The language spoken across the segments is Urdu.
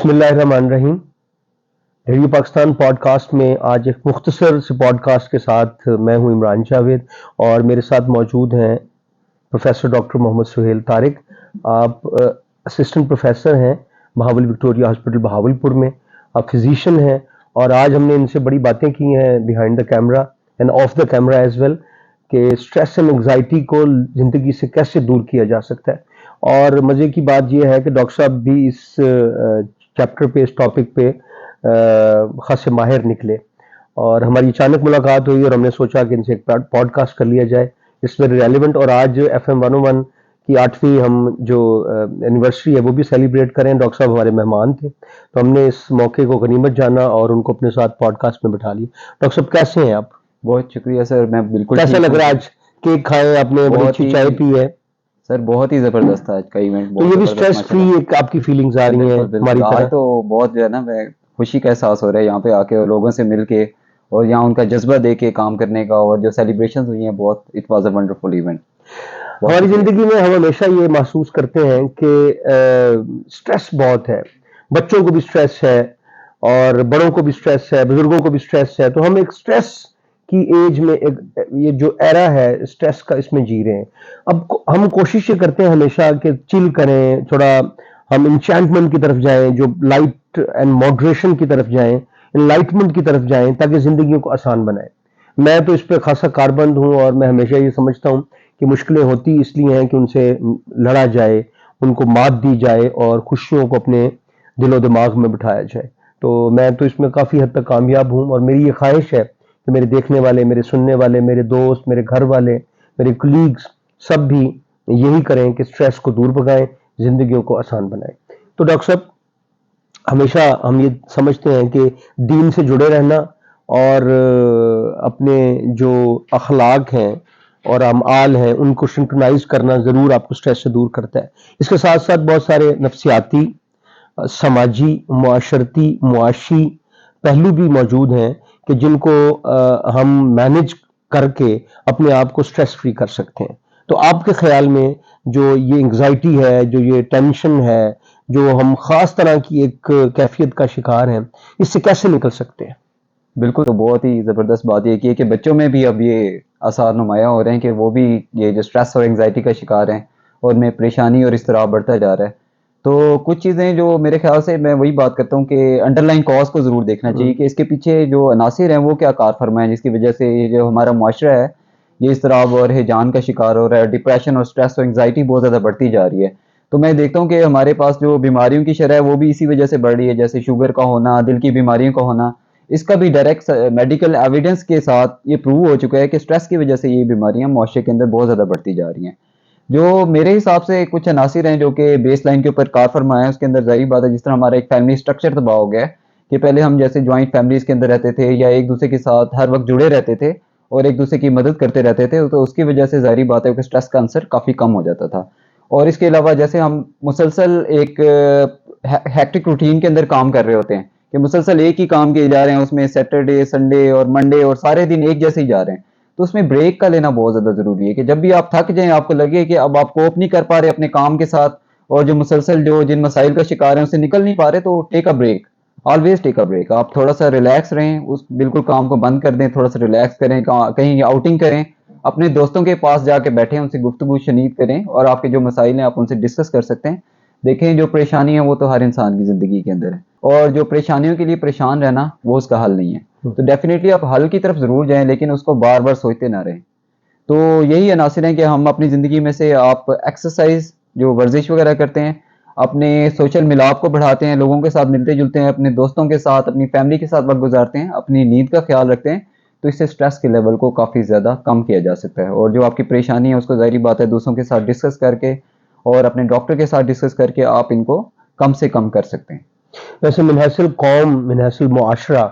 بسم اللہ الرحمن الرحیم. ریڈیو پاکستان پوڈ کاسٹ میں آج ایک مختصر سے پوڈ کاسٹ کے ساتھ میں ہوں عمران جاوید اور میرے ساتھ موجود ہیں پروفیسر ڈاکٹر محمد سہیل طارق. آپ اسسٹنٹ پروفیسر ہیں بہاول وکٹوریہ ہاسپٹل بہاولپور میں. آپ فزیشین ہیں اور آج ہم نے ان سے بڑی باتیں کی ہیں behind the camera and off the camera as well کہ اسٹریس اینڈ انگزائٹی کو زندگی سے کیسے دور کیا جا سکتا ہے. اور مزے کی بات یہ ہے کہ ڈاکٹر صاحب بھی اس چیپٹر پہ اس ٹاپک پہ خاصے ماہر نکلے اور ہماری اچانک ملاقات ہوئی اور ہم نے سوچا کہ ان سے ایک پوڈ کاسٹ کر لیا جائے. اس ویری ریلیونٹ. اور آج FM 101 کی 8ویں ہم جو اینیورسری ہے وہ بھی سیلیبریٹ کریں. ڈاکٹر صاحب ہمارے مہمان تھے تو ہم نے اس موقع کو غنیمت جانا اور ان کو اپنے ساتھ پوڈ کاسٹ میں بٹھا لیا. ڈاکٹر صاحب کیسے ہیں آپ؟ بہت شکریہ سر. میں بالکل کیسا لگ رہا ہے آج؟ کیک کھائے آپ نے, بہت اچھی چائے پی ہے سر, بہت ہی زبردست تھا آج کا ایونٹ. تو یہ بھی اسٹریس فری ایک آپ کی فیلنگز آ رہی ہیں ہماری طرح؟ تو بہت جو ہے نا میں خوشی کا احساس ہو رہا ہے یہاں پہ آ کے اور لوگوں سے مل کے اور یہاں ان کا جذبہ دے کے کام کرنے کا اور جو سیلیبریشنز ہوئی ہیں بہت it was a wonderful event. ہماری زندگی میں ہم ہمیشہ یہ محسوس کرتے ہیں کہ اسٹریس بہت ہے. بچوں کو بھی اسٹریس ہے اور بڑوں کو بھی اسٹریس ہے, بزرگوں کو بھی اسٹریس ہے. تو ہم ایک اسٹریس کی ایج میں یہ جو ایرا ہے اسٹریس کا اس میں جی رہے ہیں. اب ہم کوشش یہ کرتے ہیں ہمیشہ کہ چل کریں, تھوڑا ہم انچینٹمنٹ کی طرف جائیں, جو لائٹ اینڈ ماڈریشن کی طرف جائیں, انلائٹمنٹ کی طرف جائیں تاکہ زندگیوں کو آسان بنائیں. میں تو اس پہ خاصا کاربند ہوں اور میں ہمیشہ یہ سمجھتا ہوں کہ مشکلیں ہوتی اس لیے ہیں کہ ان سے لڑا جائے, ان کو مات دی جائے اور خوشیوں کو اپنے دل و دماغ میں بٹھایا جائے. تو میں تو اس میں کافی حد تک کامیاب ہوں اور میری یہ خواہش ہے کہ میرے دیکھنے والے, میرے سننے والے, میرے دوست, میرے گھر والے, میرے کلیگز سب بھی یہی کریں کہ اسٹریس کو دور بھگائیں, زندگیوں کو آسان بنائیں. تو ڈاکٹر صاحب ہمیشہ ہم یہ سمجھتے ہیں کہ دین سے جڑے رہنا اور اپنے جو اخلاق ہیں اور اعمال ہیں ان کو سنکرونائز کرنا ضرور آپ کو اسٹریس سے دور کرتا ہے. اس کے ساتھ ساتھ بہت سارے نفسیاتی, سماجی, معاشرتی, معاشی پہلو بھی موجود ہیں کہ جن کو ہم مینج کر کے اپنے آپ کو اسٹریس فری کر سکتے ہیں. تو آپ کے خیال میں جو یہ انگزائٹی ہے, جو یہ ٹینشن ہے, جو ہم خاص طرح کی ایک کیفیت کا شکار ہیں, اس سے کیسے نکل سکتے ہیں؟ بالکل, تو بہت ہی زبردست بات یہ کی ہے کہ بچوں میں بھی اب یہ آثار نمایاں ہو رہے ہیں کہ وہ بھی یہ جو اسٹریس اور انگزائٹی کا شکار ہیں اور میں پریشانی اور اضطراب بڑھتا جا رہا ہے. تو کچھ چیزیں جو میرے خیال سے میں وہی بات کرتا ہوں کہ انڈر لائن کاز کو ضرور دیکھنا چاہیے کہ اس کے پیچھے جو عناصر ہیں وہ کیا کار فرما ہیں جس کی وجہ سے یہ جو ہمارا معاشرہ ہے یہ اضطراب اور ہیجان کا شکار ہو رہا ہے, ڈپریشن اور اسٹریس اور انگزائٹی بہت زیادہ بڑھتی جا رہی ہے. تو میں دیکھتا ہوں کہ ہمارے پاس جو بیماریوں کی شرح ہے وہ بھی اسی وجہ سے بڑھ رہی ہے, جیسے شوگر کا ہونا, دل کی بیماریوں کا ہونا. اس کا بھی ڈائریکٹ میڈیکل ایویڈنس کے ساتھ یہ پروو ہو چکا ہے کہ اسٹریس کی وجہ سے یہ بیماریاں معاشرے کے اندر بہت زیادہ بڑھتی جا رہی ہیں. جو میرے حساب سے کچھ عناصر ہیں جو کہ بیس لائن کے اوپر کار فرما ہے, اس کے اندر ظاہری بات ہے جس طرح ہمارا ایک فیملی سٹرکچر تباہ ہو گیا ہے کہ پہلے ہم جیسے جوائنٹ فیملیز کے اندر رہتے تھے یا ایک دوسرے کے ساتھ ہر وقت جڑے رہتے تھے اور ایک دوسرے کی مدد کرتے رہتے تھے, تو اس کی وجہ سے ظاہری بات ہے کہ اسٹریس کا عنصر کافی کم ہو جاتا تھا. اور اس کے علاوہ جیسے ہم مسلسل ایک ہیکٹک روٹین کے اندر کام کر رہے ہوتے ہیں کہ مسلسل ایک ہی کام کیے جا رہے ہیں, اس میں سیٹرڈے, سنڈے اور منڈے اور سارے دن ایک جیسے ہی جا رہے ہیں, تو اس میں بریک کا لینا بہت زیادہ ضروری ہے کہ جب بھی آپ تھک جائیں, آپ کو لگے کہ اب آپ کوپ نہیں کر پا رہے اپنے کام کے ساتھ اور جو مسلسل جو جن مسائل کا شکار ہیں اس سے نکل نہیں پا رہے, تو take a break, always take a break. آپ تھوڑا سا ریلیکس رہیں, اس بالکل کام کو بند کر دیں, تھوڑا سا ریلیکس کریں, کہیں آؤٹنگ کریں, اپنے دوستوں کے پاس جا کے بیٹھیں, ان سے گفتگو شنید کریں اور آپ کے جو مسائل ہیں آپ ان سے ڈسکس کر سکتے ہیں. دیکھیں جو پریشانی ہے وہ تو ہر انسان کی زندگی کے اندر ہے اور جو پریشانیوں کے لیے پریشان رہنا وہ اس کا حل نہیں ہے. تو ڈیفینیٹلی آپ حل کی طرف ضرور جائیں لیکن اس کو بار بار سوچتے نہ رہیں. تو یہی عناصر ہیں کہ ہم اپنی زندگی میں سے آپ ایکسرسائز جو ورزش وغیرہ کرتے ہیں, اپنے سوشل ملاپ کو بڑھاتے ہیں, لوگوں کے ساتھ ملتے جلتے ہیں, اپنے دوستوں کے ساتھ, اپنی فیملی کے ساتھ وقت گزارتے ہیں, اپنی نیند کا خیال رکھتے ہیں, تو اس سے سٹریس کے لیول کو کافی زیادہ کم کیا جا سکتا ہے. اور جو آپ کی پریشانی ہے اس کو ظاہری بات ہے دوستوں کے ساتھ ڈسکس کر کے اور اپنے ڈاکٹر کے ساتھ ڈسکس کر کے آپ ان کو کم سے کم کر سکتے ہیں. ویسے منحصر قوم, منحصر معاشرہ,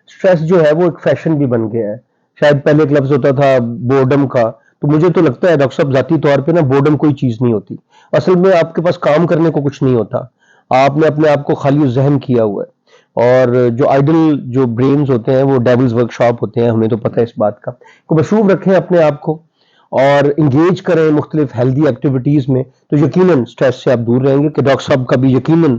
اسٹریس جو ہے وہ ایک فیشن بھی بن گیا ہے. شاید پہلے ایک لفظ ہوتا تھا بورڈم کا, تو مجھے تو لگتا ہے ڈاکٹر صاحب ذاتی طور پہ نا بورڈم کوئی چیز نہیں ہوتی. اصل میں آپ کے پاس کام کرنے کو کچھ نہیں ہوتا, آپ نے اپنے آپ کو خالی ذہن کیا ہوا ہے. اور جو آئیڈل جو برینز ہوتے ہیں وہ ڈیولز ورک شاپ ہوتے ہیں, ہمیں تو پتہ ہے اس بات کا. کو مشروب رکھیں اپنے آپ کو اور انگیج کریں مختلف ہیلدی ایکٹیویٹیز میں, تو یقیناً اسٹریس سے آپ دور رہیں گے. کہ ڈاکٹر صاحب کا بھی یقیناً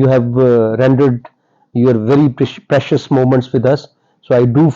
You have rendered your very precious moments with us. So I do